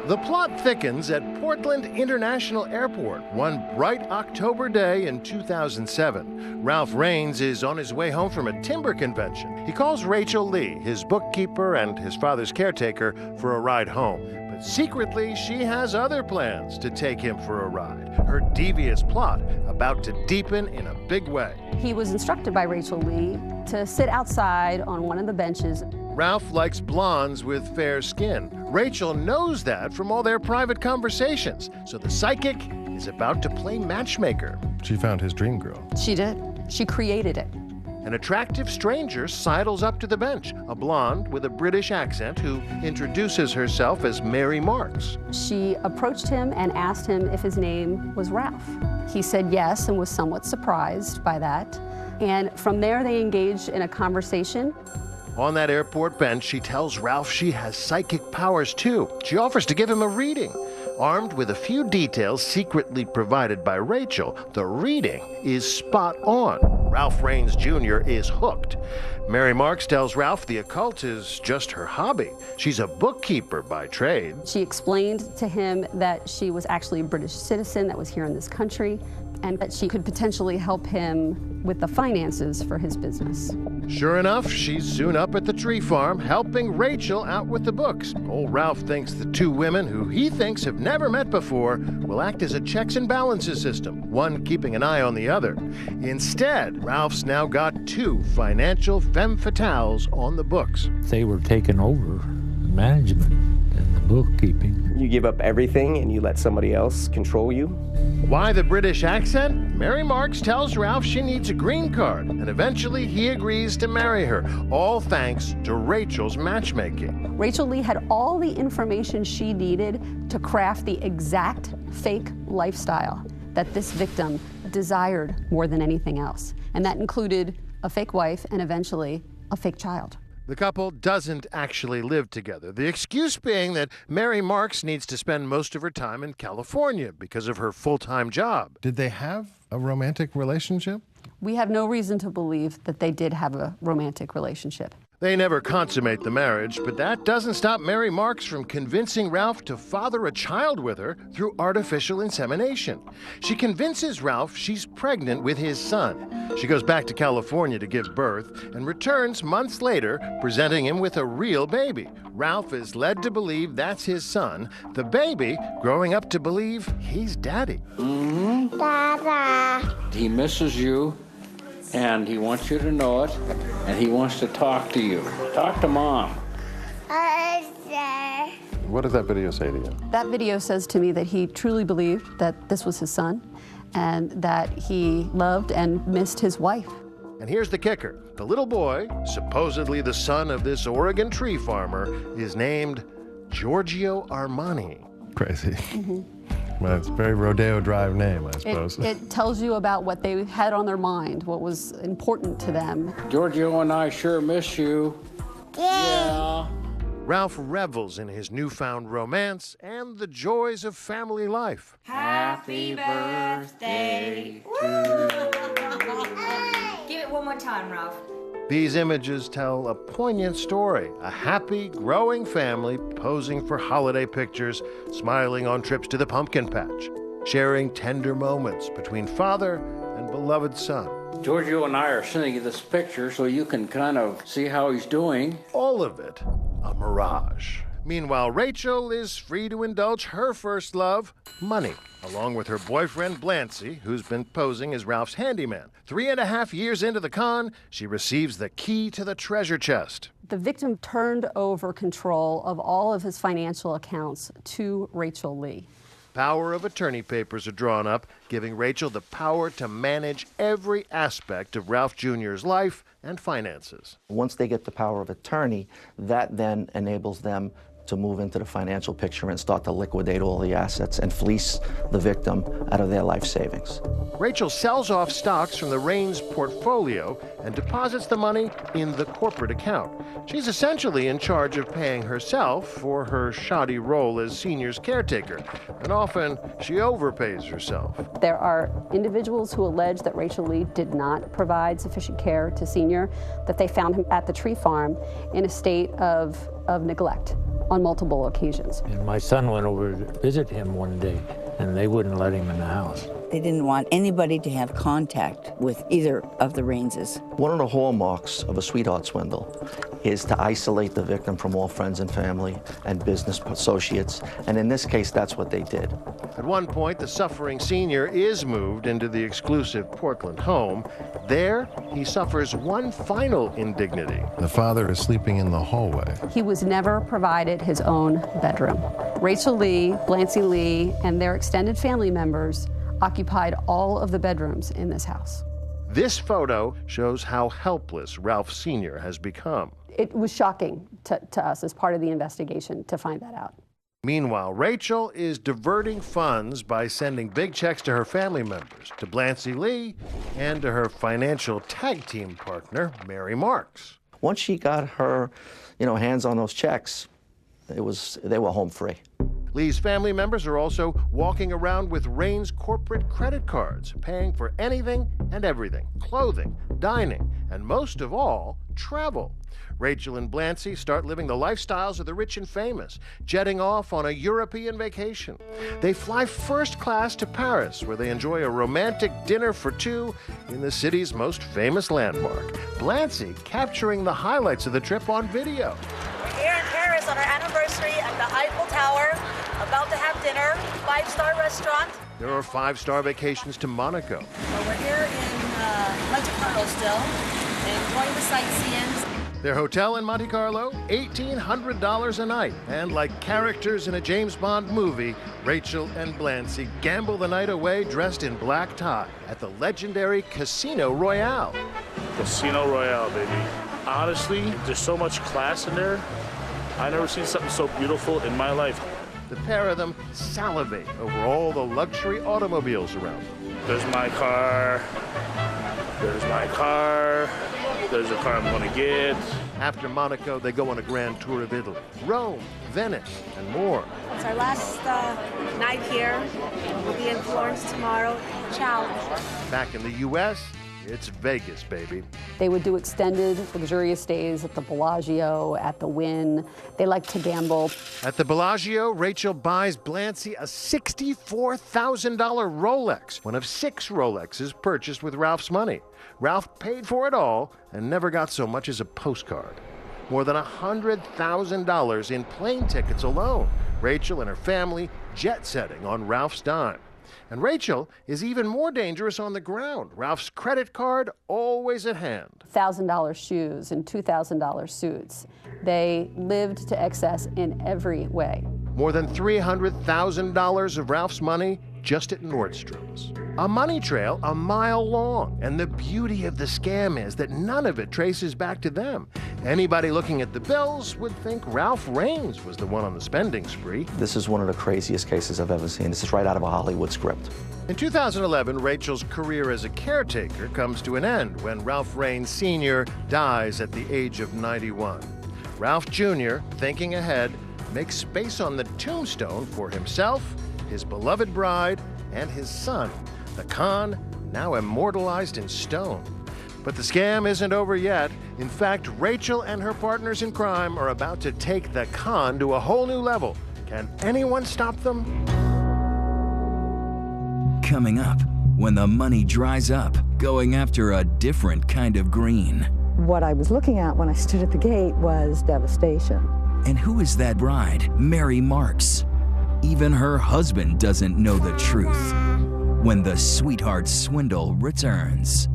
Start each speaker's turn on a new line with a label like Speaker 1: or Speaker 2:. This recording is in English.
Speaker 1: The plot thickens at Portland International Airport one bright October day in 2007. Ralph Raines is on his way home from a timber convention. He calls Rachel Lee, his bookkeeper and his father's caretaker, for a ride home. But secretly, she has other plans to take him for a ride. Her devious plot about to deepen in a big way.
Speaker 2: He was instructed by Rachel Lee to sit outside on one of the benches.
Speaker 1: Ralph likes blondes with fair skin. Rachel knows that from all their private conversations. So the psychic is about to play matchmaker. She found his dream girl.
Speaker 2: She did. She created it.
Speaker 1: An attractive stranger sidles up to the bench, a blonde with a British accent who introduces herself as Mary Marks.
Speaker 2: She approached him and asked him if his name was Ralph. He said yes and was somewhat surprised by that. And from there, they engaged in a conversation.
Speaker 1: On that airport bench, she tells Ralph she has psychic powers too. She offers to give him a reading. Armed with a few details secretly provided by Rachel, the reading is spot on. Ralph Raines Jr. is hooked. Mary Marks tells Ralph the occult is just her hobby. She's a bookkeeper by trade.
Speaker 2: She explained to him that she was actually a British citizen that was here in this country, and that she could potentially help him with the finances for his business.
Speaker 1: Sure enough, she's soon up at the tree farm, helping Rachel out with the books. Old Ralph thinks the two women, who he thinks have never met before, will act as a checks and balances system, one keeping an eye on the other. Instead, Ralph's now got two financial femme fatales on the books.
Speaker 3: They were taking over management and the bookkeeping.
Speaker 4: You give up everything and you let somebody else control you?
Speaker 1: Why the British accent? Mary Marks tells Ralph she needs a green card, and eventually he agrees to marry her, all thanks to Rachel's matchmaking.
Speaker 2: Rachel Lee had all the information she needed to craft the exact fake lifestyle that this victim desired more than anything else. And that included a fake wife and eventually a fake child.
Speaker 1: The couple doesn't actually live together, the excuse being that Mary Marks needs to spend most of her time in California because of her full-time job. Did they have a romantic relationship?
Speaker 2: We have no reason to believe that they did have a romantic relationship.
Speaker 1: They never consummate the marriage, but that doesn't stop Mary Marks from convincing Ralph to father a child with her through artificial insemination. She convinces Ralph she's pregnant with his son. She goes back to California to give birth and returns months later, presenting him with a real baby. Ralph is led to believe that's his son, the baby growing up to believe he's daddy.
Speaker 5: Dada.
Speaker 3: He misses you, and he wants you to know it, and he wants to talk to you. Talk to Mom.
Speaker 1: What does that video say to you?
Speaker 2: That video says to me that he truly believed that this was his son and that he loved and missed his wife.
Speaker 1: And here's the kicker. The little boy, supposedly the son of this Oregon tree farmer, is named Giorgio Armani. Crazy. Mm-hmm. Well, it's a very Rodeo Drive name, I suppose.
Speaker 2: It tells you about what they had on their mind, what was important to them.
Speaker 3: Giorgio and I sure miss you. Yeah.
Speaker 1: Ralph revels in his newfound romance and the joys of family life.
Speaker 6: Happy birthday to you. Give it one more time, Ralph.
Speaker 1: These images tell a poignant story. A happy, growing family posing for holiday pictures, smiling on trips to the pumpkin patch, sharing tender moments between father and beloved son.
Speaker 3: Giorgio and I are sending you this picture so you can kind of see how he's doing.
Speaker 1: All of it a mirage. Meanwhile, Rachel is free to indulge her first love, money, along with her boyfriend, Blancy, who's been posing as Ralph's handyman. 3.5 years into the con, she receives the key to the treasure chest.
Speaker 2: The victim turned over control of all of his financial accounts to Rachel Lee.
Speaker 1: Power of attorney papers are drawn up, giving Rachel the power to manage every aspect of Ralph Jr.'s life and finances.
Speaker 7: Once they get the power of attorney, that then enables them to move into the financial picture and start to liquidate all the assets and fleece the victim out of their life savings.
Speaker 1: Rachel sells off stocks from the Raines portfolio and deposits the money in the corporate account. She's essentially in charge of paying herself for her shoddy role as Senior's caretaker, and often she overpays herself.
Speaker 2: There are individuals who allege that Rachel Lee did not provide sufficient care to Senior, that they found him at the tree farm in a state of neglect. on multiple occasions.
Speaker 5: And my son went over to visit him one day, and they wouldn't let him in the house.
Speaker 8: They didn't want anybody to have contact with either of the Rainses.
Speaker 7: One of the hallmarks of a sweetheart swindle is to isolate the victim from all friends and family and business associates, and in this case, that's what they did.
Speaker 1: At one point, the suffering senior is moved into the exclusive Portland home. There, he suffers one final indignity.
Speaker 9: The father is sleeping in the hallway.
Speaker 2: He was never provided his own bedroom. Rachel Lee, Blancy Lee, and their extended family members occupied all of the bedrooms in this house.
Speaker 1: This photo shows how helpless Ralph Sr. has become.
Speaker 2: It was shocking to us as part of the investigation to find that out.
Speaker 1: Meanwhile, Rachel is diverting funds by sending big checks to her family members, to Blancy Lee, and to her financial tag team partner, Mary Marks.
Speaker 7: Once she got her, hands on those checks, they were home free.
Speaker 1: Lee's family members are also walking around with Rain's corporate credit cards, paying for anything and everything, clothing, dining, and most of all, travel. Rachel and Blancy start living the lifestyles of the rich and famous, jetting off on a European vacation. They fly first class to Paris, where they enjoy a romantic dinner for two in the city's most famous landmark. Blancy capturing the highlights of the trip on video.
Speaker 10: We're here in Paris on our anniversary at the Eiffel Tower, about to have dinner, 5-star restaurant.
Speaker 1: There are 5-star vacations to Monaco.
Speaker 10: So we're here in Monte Carlo still, enjoying the sightseeing.
Speaker 1: Their hotel in Monte Carlo, $1,800 a night. And like characters in a James Bond movie, Rachel and Blancy gamble the night away dressed in black tie at the legendary Casino Royale.
Speaker 11: Casino Royale, baby. Honestly, there's so much class in there. I've never seen something so beautiful in my life.
Speaker 1: The pair of them salivate over all the luxury automobiles around.
Speaker 11: There's my car. There's my car. There's a car I'm going to get.
Speaker 1: After Monaco, they go on a grand tour of Italy, Rome, Venice, and more.
Speaker 10: It's our last night here. We'll be in Florence tomorrow. Ciao.
Speaker 1: Back in the U.S., it's Vegas, baby.
Speaker 2: They would do extended, luxurious stays at the Bellagio, at the Wynn. They like to gamble.
Speaker 1: At the Bellagio, Rachel buys Blancy a $64,000 Rolex, one of 6 Rolexes purchased with Ralph's money. Ralph paid for it all and never got so much as a postcard. More than $100,000 in plane tickets alone. Rachel and her family jet-setting on Ralph's dime. And Rachel is even more dangerous on the ground. Ralph's credit card always at hand.
Speaker 2: $1,000 shoes and $2,000 suits. They lived to excess in every way.
Speaker 1: More than $300,000 of Ralph's money just at Nordstrom's. A money trail a mile long. And the beauty of the scam is that none of it traces back to them. Anybody looking at the bills would think Ralph Raines was the one on the spending spree.
Speaker 7: This is one of the craziest cases I've ever seen. This is right out of a Hollywood script.
Speaker 1: In 2011, Rachel's career as a caretaker comes to an end when Ralph Raines Sr. dies at the age of 91. Ralph Jr., thinking ahead, makes space on the tombstone for himself, his beloved bride, and his son, the con, now immortalized in stone. But the scam isn't over yet. In fact, Rachel and her partners in crime are about to take the con to a whole new level. Can anyone stop them?
Speaker 12: Coming up, when the money dries up, going after a different kind of green.
Speaker 13: What I was looking at when I stood at the gate was devastation.
Speaker 12: And who is that bride, Mary Marks? Even her husband doesn't know the truth. When the sweetheart swindle returns.